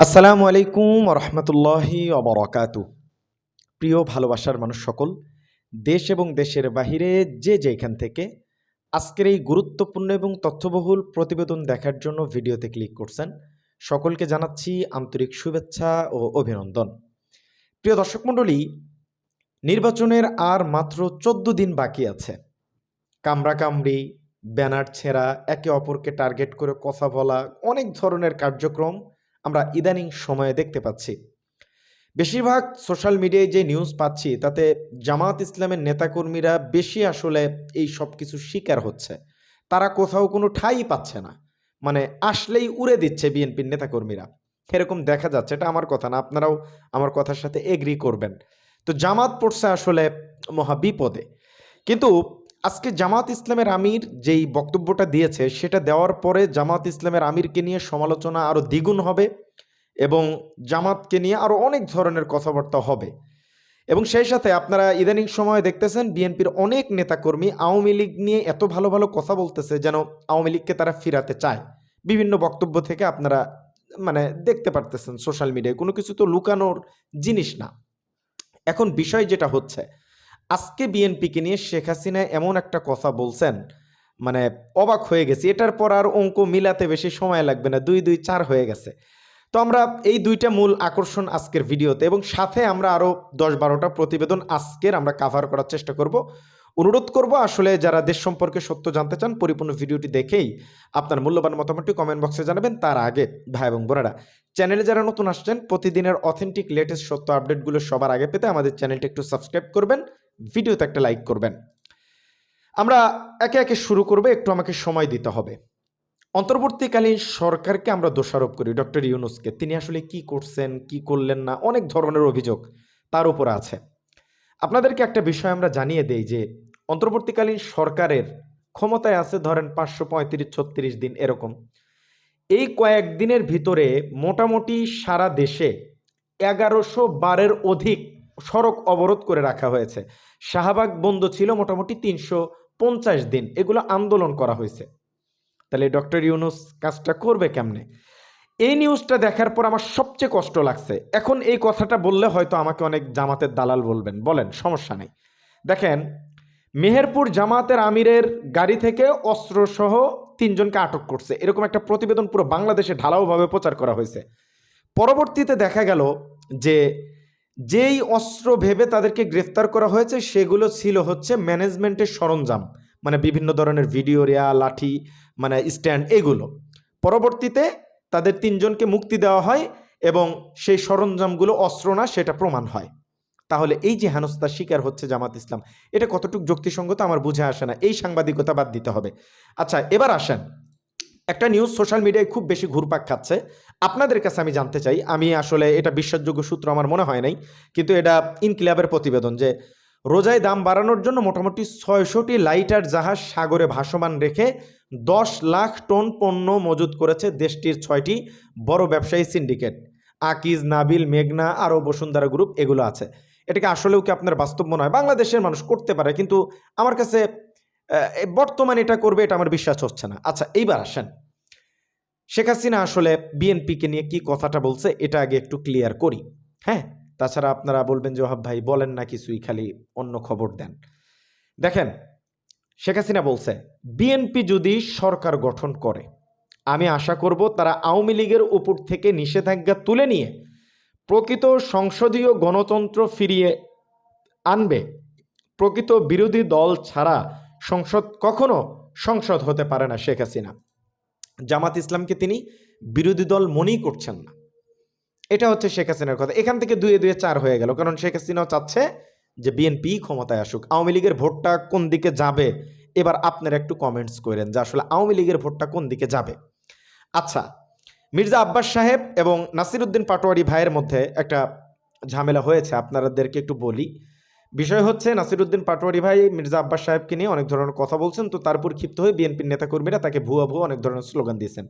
আসসালামু আলাইকুম রহমতুল্লাহি অবরাকাতু। প্রিয় ভালোবাসার মানুষ সকল, দেশ এবং দেশের বাহিরে যে যেখান থেকে আজকের এই গুরুত্বপূর্ণ এবং তথ্যবহুল প্রতিবেদন দেখার জন্য ভিডিওতে ক্লিক করছেন, সকলকে জানাচ্ছি আন্তরিক শুভেচ্ছা ও অভিনন্দন। প্রিয় দর্শক মণ্ডলী, নির্বাচনের আর মাত্র ১৪ দিন বাকি আছে। কামড়াকামড়ি, ব্যানার ছেঁড়া, একে অপরকে টার্গেট করে কথা বলা, অনেক ধরনের কার্যক্রম আমরা ইদানিং সময়ে দেখতে পাচ্ছি। বেশিরভাগ সোশ্যাল মিডিয়ায় যে নিউজ পাচ্ছি তাতে জামাত ইসলামের নেতাকর্মীরা বেশি আসলে এই সব কিছু শিকার হচ্ছে। তারা কোথাও কোনো ঠাঁই পাচ্ছে না, মানে আসলেই উড়ে দিচ্ছে বিএনপির নেতাকর্মীরা, এরকম দেখা যাচ্ছে। এটা আমার কথা না, আপনারাও আমার কথার সাথে এগ্রি করবেন। তো জামাত পড়ছে আসলে মহা বিপদে। কিন্তু আজকে জামাত ইসলামের আমির যেই বক্তব্যটা দিয়েছে সেটা দেওয়ার পরে জামাত ইসলামের আমিরকে নিয়ে সমালোচনা আরও দ্বিগুণ হবে এবং জামাতকে নিয়ে আরও অনেক ধরনের কথাবার্তা হবে। এবং সেই সাথে আপনারা ইদানিং সময়ে দেখতেছেন বিএনপির অনেক নেতাকর্মী আওয়ামী লীগ নিয়ে এত ভালো ভালো কথা বলতেছে যেন আওয়ামী লীগকে তারা ফিরাতে চায়। বিভিন্ন বক্তব্য থেকে আপনারা মানে দেখতে পারতেছেন সোশ্যাল মিডিয়ায়, কোনো কিছু তো লুকানোর জিনিস না। এখন বিষয় যেটা হচ্ছে, আজকে বিএনপিকে নিয়ে শেখ হাসিনা এমন একটা কথা বলছেন, মানে অবাক হয়ে গেছি। এটার পর আর অঙ্ক মিলাতে বেশি সময় লাগবে না, ২ ২ ৪ হয়ে গেছে। তো আমরা এই দুইটা মূল আকর্ষণ আজকের ভিডিওতে, এবং সাথে আমরা আরও ১০-১২টা প্রতিবেদন আজকের আমরা কাভার করার চেষ্টা করব। অনুরোধ করব আসলে যারা দেশ সম্পর্কে সত্য জানতে চান পরিপূর্ণ ভিডিওটি দেখেই আপনার মূল্যবান মতামতটি কমেন্ট বক্সে জানাবেন। তার আগে ভাই এবং বোনেরা, চ্যানেলে যারা নতুন আসছেন প্রতিদিনের অথেন্টিক লেটেস্ট সত্য আপডেটগুলো সবার আগে পেতে আমাদের চ্যানেলটি একটু সাবস্ক্রাইব করবেন, ভিডিওতে একটা লাইক করবেন। আমরা একে একে শুরু করব, একটু আমাকে সময় দিতে হবে। অন্তর্বর্তীকালীন সরকারকে আমরা দোষারোপ করি, ডক্টর ইউনূসকে। তিনি আসলে কি করছেন, কি করলেন না, অনেক ধরনের অভিযোগ তার উপরে আছে। আপনাদেরকে একটা বিষয় আমরা জানিয়ে দেই যে অন্তর্বর্তীকালীন সরকারের ক্ষমতায় আছে ধরেন ৫৩৫-৩৬ দিন এরকম। এই কয়েকদিনের ভিতরে মোটামুটি সারা দেশে ১১০০ বারের অধিক সড়ক অবরোধ করে রাখা হয়েছে। শাহবাগ বন্ধ ছিল মোটামুটি ৩৫০ দিন, এগুলো আন্দোলন করা হয়েছে। তাহলে ডক্টর ইউনূস কাজটা করবে কেমনে? এই নিউজটা দেখার পর আমার সবচেয়ে কষ্ট লাগছে। এখন এই কথাটা বললে হয়তো আমাকে অনেক জামাতের দালাল বলবেন, বলেন, সমস্যা নেই। দেখেন, মেহেরপুর জামাতের আমিরের গাড়ি থেকে অস্ত্রসহ ৩ জনকে আটক করছে, এরকম একটা প্রতিবেদন পুরো বাংলাদেশে ঢালাওভাবে প্রচার করা হয়েছে। পরবর্তীতে দেখা গেল যে যেই অস্ত্র ভেবে তাদেরকে গ্রেফতার করা হয়েছে সেগুলো ছিল হচ্ছে ম্যানেজমেন্টের সরঞ্জাম, মানে বিভিন্ন ধরনের ভিডিও রেয়া, লাঠি, মানে স্ট্যান্ড, এগুলো। পরবর্তীতে তাদের ৩ জনকে মুক্তি দেওয়া হয় এবং সেই সরঞ্জামগুলো অস্ত্র না সেটা প্রমাণ হয়। তাহলে এই যে হেনস্থার শিকার হচ্ছে জামাত ইসলাম, এটা কতটুকু যুক্তিসঙ্গত আমার বুঝে আসে না। এই সাংবাদিকতা বাদ দিতে হবে। আচ্ছা, এবার আসেন, একটা নিউজ সোশ্যাল মিডিয়ায় খুব বেশি ঘুরপাক খাচ্ছে, আপনাদের কাছে আমি জানতে চাই। আমি আসলে এটা বিশ্বাসযোগ্য সূত্র আমার মনে হয় নাই, কিন্তু এটা ইনকিলাবের প্রতিবেদন যে রোজায় দাম বাড়ানোর জন্য মোটামুটি ৬০০টি লাইটার জাহাজ সাগরে ভাসমান রেখে ১০ লাখ টন পণ্য মজুত করেছে দেশটির ৬টি বড় ব্যবসায়ী সিন্ডিকেট। আকিজ, নাবিল, মেঘনা, আরও বসুন্ধরা গ্রুপ, এগুলো আছে। এটাকে আসলেও কি আপনার বাস্তব মনে হয়? বাংলাদেশের মানুষ করতে পারে, কিন্তু আমার কাছে বর্তমানে এটা করবে এটা আমার বিশ্বাস হচ্ছে না। আচ্ছা, এইবার আসেন, শেখ হাসিনা আসলে বিএনপিকে নিয়ে কি কথাটা বলছে এটা আগে একটু ক্লিয়ার করি। হ্যাঁ, তাছাড়া আপনারা বলবেন যে ওহাব ভাই বলেন না কিছুই, খালি অন্য খবর দেন। দেখেন, শেখ হাসিনা বলছে বিএনপি যদি সরকার গঠন করে আমি আশা করব তারা আওয়ামী লীগের উপর থেকে নিষেধাজ্ঞা তুলে নিয়ে প্রকৃত সংসদীয় গণতন্ত্র ফিরিয়ে আনবে। প্রকৃত বিরোধী দল ছাড়া সংসদ কখনো সংসদ হতে পারে না। শেখ হাসিনা জামাত ইসলামকে তিনি বিরোধী দল মনেই করছেন না, এটা হচ্ছে শেখ হাসিনার কথা। এখান থেকে ২ ২ ৪ হয়ে গেল, কারণ শেখ হাসিনাও চাচ্ছে যে বিএনপি ক্ষমতায় আসুক। আওয়ামী লীগের ভোটটা কোন দিকে যাবে এবার আপনারা একটু কমেন্টস করেন যে আসলে আওয়ামী লীগের ভোটটা কোন দিকে যাবে। আচ্ছা, মির্জা আব্বাস সাহেব এবং নাসিরউদ্দিন পাটোয়ারি ভাইয়ের মধ্যে একটা ঝামেলা হয়েছে, আপনাদেরকে একটু বলি। বিষয় হচ্ছে নাসিরউদ্দিন পাটোয়ারি ভাই মির্জা আব্বাস সাহেবকে নিয়ে অনেক ধরনের কথা বলছেন, তো তারপর ক্ষিপ্ত হয়ে বিএনপির নেতাকর্মীরা তাকে ভুয়া ভুয়া অনেক ধরনের স্লোগান দিয়েছেন।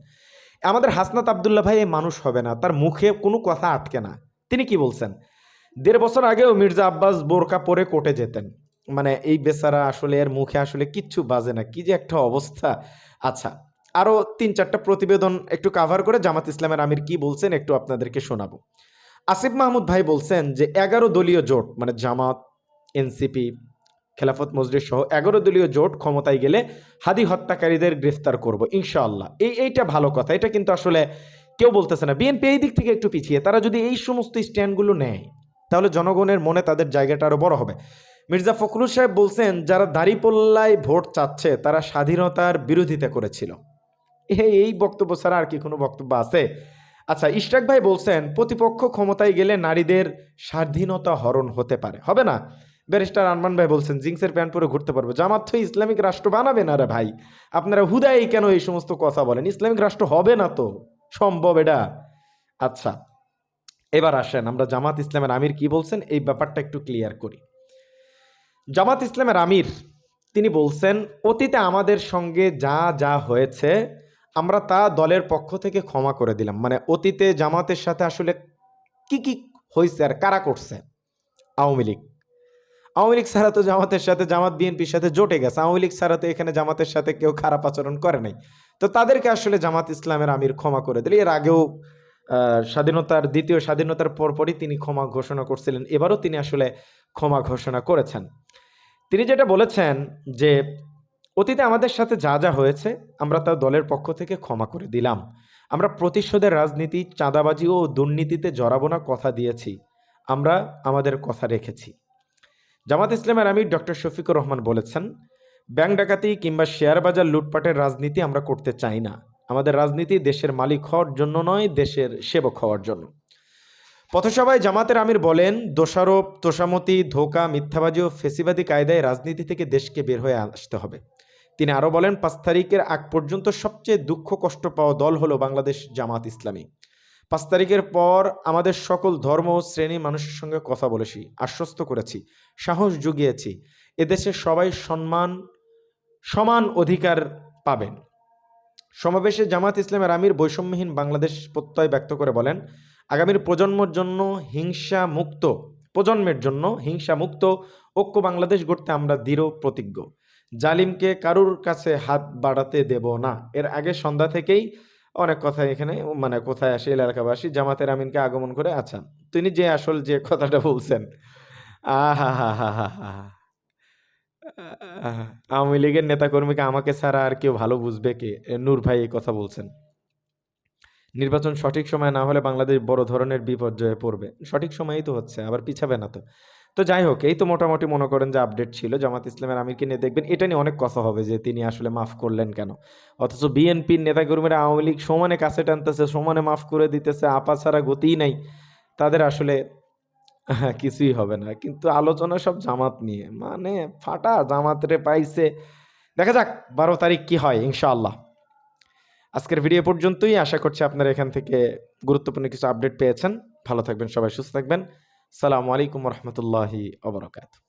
আমাদের হাসনাত আবদুল্লাহ ভাই এই মানুষ হবে না, তার মুখে কোনো কথা আটকে না। তিনি কি বলছেন, ১.৫ বছর আগেও মির্জা আব্বাস বোরকা পরে কোর্টে যেতেন, মানে এই বেচারা আসলে এর মুখে আসলে কিচ্ছু বাজে না, কি যে একটা অবস্থা। আচ্ছা, আরও ৩-৪টা প্রতিবেদন একটু কাভার করে জামাত ইসলামের আমির কি বলছেন একটু আপনাদেরকে শোনাবো। আসিফ মাহমুদ ভাই বলছেন যে ১১ দলীয় জোট মানে জামাত, এনসিপি, খেলাফত মজলিস সহ ১১ দলীয় জোট ক্ষমতায় গেলে হাদি হত্যাকারীদের গ্রেফতার করব ইনশাআল্লাহ। এইটা ভালো কথা, এটা কিন্তু আসলে কেউ বলতেছে না। বিএনপি এই দিক থেকে একটু পিছিয়ে, তারা যদি এই সমস্ত স্ট্যান্ডগুলো নেয় তাহলে জনগণের মনে তাদের জায়গাটা আরও বড় হবে। মির্জা ফখরুল সাহেব বলছেন যারা দাঁড়িপাল্লায় ভোট চাচ্ছে তারা স্বাধীনতার বিরোধিতা করেছিল। এই বক্তব্য ছাড়া আর কি কোনো বক্তব্য আছে? আচ্ছা, ইশরাক ভাই বলছেন প্রতিপক্ষ ক্ষমতায় গেলে নারীদের স্বাধীনতা হরণ হতে পারে, হবে না? ব্যারিস্টার আরমান ভাই বলছেন জিন্সের প্যান্ট পরে ঘুরতে পারবো। জামাত তো ইসলামিক রাষ্ট্র বানাবে না রে ভাই, আপনারা হুদাই কেন এই সমস্ত কথা বলেন? ইসলামিক রাষ্ট্র হবে না তো সম্ভব এটা? আচ্ছা, এবার আসেন আমরা জামাত ইসলামের আমির কি বলছেন এই ব্যাপারটা একটু ক্লিয়ার করি। জামাত ইসলামের আমির তিনি বলছেন অতীতে আমাদের সঙ্গে যা যা হয়েছে আমরা তা দলের পক্ষ থেকে ক্ষমা করে দিলাম। মানে অতীতে জামাতের সাথে আসলে কি কি হয়েছে আর কারা করছে? আওয়ামী লীগ ছাড়া তো জামাতের সাথে, জামাত বিএনপির সাথে জোটে গেছে। আওয়ামী লীগ ছাড়া তো এখানে জামাতের সাথে কেউ খারাপ আচরণ করে নাই। তো তাদেরকে আসলে জামাত ইসলামের আমির ক্ষমা করে দিলে, এর আগেও দ্বিতীয় স্বাধীনতার পরপরই তিনি ক্ষমা ঘোষণা করছিলেন, এবারও তিনি আসলে ক্ষমা ঘোষণা করেছেন। তিনি যেটা বলেছেন যে অতীতে আমাদের সাথে যা যা হয়েছে আমরা তা দলের পক্ষ থেকে ক্ষমা করে দিলাম। আমরা প্রতিশোধের রাজনীতি, চাঁদাবাজি ও দুর্নীতিতে জড়াবো না কথা দিয়েছি, আমরা আমাদের কথা রেখেছি। জামাত ইসলামের আমির ডক্টর শফিকুর রহমান বলেছেন ব্যাংক ডাকাতি কিংবা শেয়ার বাজার লুটপাটের রাজনীতি আমরা করতে চাই না। আমাদের রাজনীতি দেশের মালিক হওয়ার জন্য নয়, দেশের সেবক হওয়ার জন্য। পথসভায় জামাতের আমির বলেন দোষারোপ, তোষামতি, ধোঁকা, মিথ্যাবাজি ও ফেসিবাদী কায়দায় রাজনীতি থেকে দেশকে বের হয়ে আসতে হবে। তিনি আরও বলেন ৫ তারিখের আগ পর্যন্ত সবচেয়ে দুঃখ কষ্ট পাওয়া দল হলো বাংলাদেশ জামাত ইসলামী। ৫ তারিখের পর আমাদের সকল ধর্ম ও শ্রেণীর মানুষের সঙ্গে কথা বলেছি, আশ্বস্ত করেছি, সাহস জুগিয়েছি, এদেশে সবাই সমান অধিকার পাবেন। সমাবেশে জামাত ইসলামের আমির বৈষম্যহীন বাংলাদেশ প্রত্যয় ব্যক্ত করে বলেন আগামীর প্রজন্মের জন্য হিংসা মুক্ত ঐক্য বাংলাদেশ গড়তে আমরা দৃঢ় প্রতিজ্ঞ। জালিমকে কারুর কাছে হাত বাড়াতে দেব না। এর আগে সন্ধ্যা থেকেই অনেক কথা এখানে মানে কোথায় আসে এলাকাবাসী জামাতের আমিনকে আগমন করে। আচ্ছা, তিনি যে আসল যে কথাটা বলছেন, আহা হা হা হা হা, আওয়ামী লীগের নেতাকর্মীকে আমাকে ছাড়া আর কেউ ভালো বুঝবে কে? নূর ভাই এই কথা বলছেন। নির্বাচন সঠিক সময় না হলে বাংলাদেশ বড় ধরনের বিপর্যয়ে পড়বে। সঠিক সময়েই তো হচ্ছে, আবার পিছাবে না তো। তো যাই হোক, এই তো মোটামুটি মনে করেন যে আপডেট ছিল। জামাত ইসলামের আমিরকে নিয়ে দেখবেন এটা নিয়ে অনেক কথা হবে যে তিনি আসলে মাফ করলেন কেন, অথচ বিএনপির নেতাকর্মীরা আওয়ামী লীগ সমানে কাছে টানতেছে, সমানে মাফ করে দিতেছে, আপা ছাড়া গতিই নাই তাদের। আসলে কিছুই হবে না, কিন্তু আলোচনা সব জামাত নিয়ে, মানে ফাটা জামাতরে পাইছে। দেখা যাক ১২ তারিখ কি হয় ইনশাআল্লাহ। আজকের ভিডিও পর্যন্তই। আশা করছি আপনারা এখান থেকে গুরুত্বপূর্ণ কিছু আপডেট পেয়েছেন। ভালো থাকবেন সবাই, সুস্থ থাকবেন। সালামু আলাইকুম রহমতুল্লাহি ওয়া বারাকাতুহু।